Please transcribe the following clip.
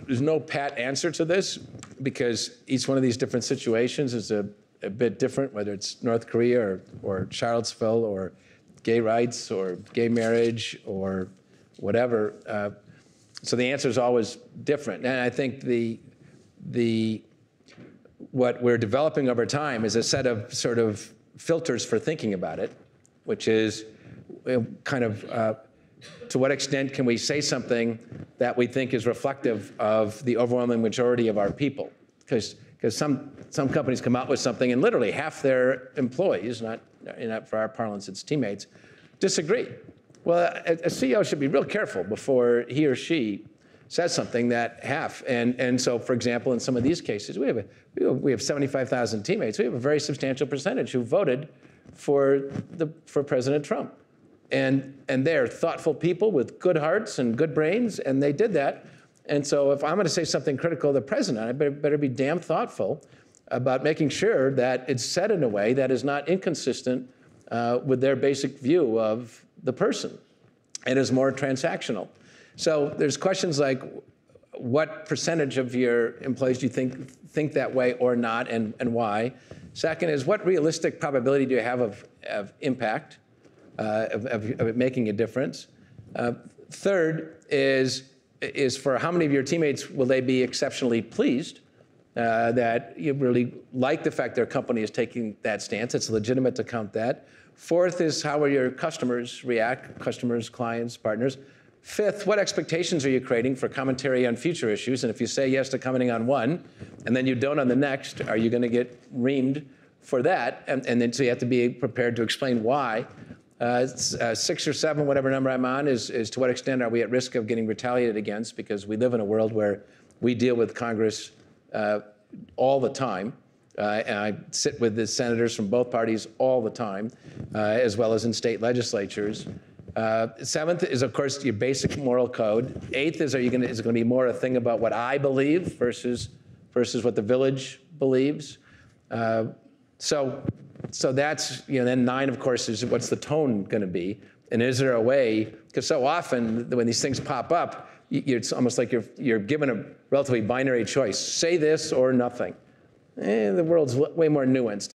no pat answer to this because each one of these different situations is a bit different, whether it's North Korea or Charlottesville or gay rights or gay marriage or whatever. So the answer is always different. And I think what we're developing over time is a set of sort of filters for thinking about it, which is kind of to what extent can we say something that we think is reflective of the overwhelming majority of our people? Because some companies come out with something and literally half their employees, not for our parlance, it's teammates, disagree. Well, a CEO should be real careful before he or she says something that half. And so, for example, in some of these cases, we have 75,000 teammates. We have a very substantial percentage who voted for President Trump. And they're thoughtful people with good hearts and good brains, and they did that. And so if I'm going to say something critical of the president, I better be damn thoughtful about making sure that it's said in a way that is not inconsistent with their basic view of the person and is more transactional. So there's questions like, what percentage of your employees do you think that way or not, and why? Second is, what realistic probability do you have of impact, of it making a difference? Third is for how many of your teammates will they be exceptionally pleased that you really like the fact their company is taking that stance. It's legitimate to count that. Fourth is, how will your customers react, customers, clients, partners? Fifth, what expectations are you creating for commentary on future issues? And if you say yes to commenting on one, and then you don't on the next, are you going to get reamed for that? And then so you have to be prepared to explain why. 6 or 7, whatever number I'm on, is to what extent are we at risk of getting retaliated against, because we live in a world where we deal with Congress all the time. And I sit with the senators from both parties all the time, as well as in state legislatures. 7th is, of course, your basic moral code. 8th is, is it going to be more a thing about what I believe versus what the village believes? So that's, then 9, of course, is what's the tone going to be? And is there a way, because so often when these things pop up, it's almost like you're given a relatively binary choice. Say this or nothing. The world's way more nuanced.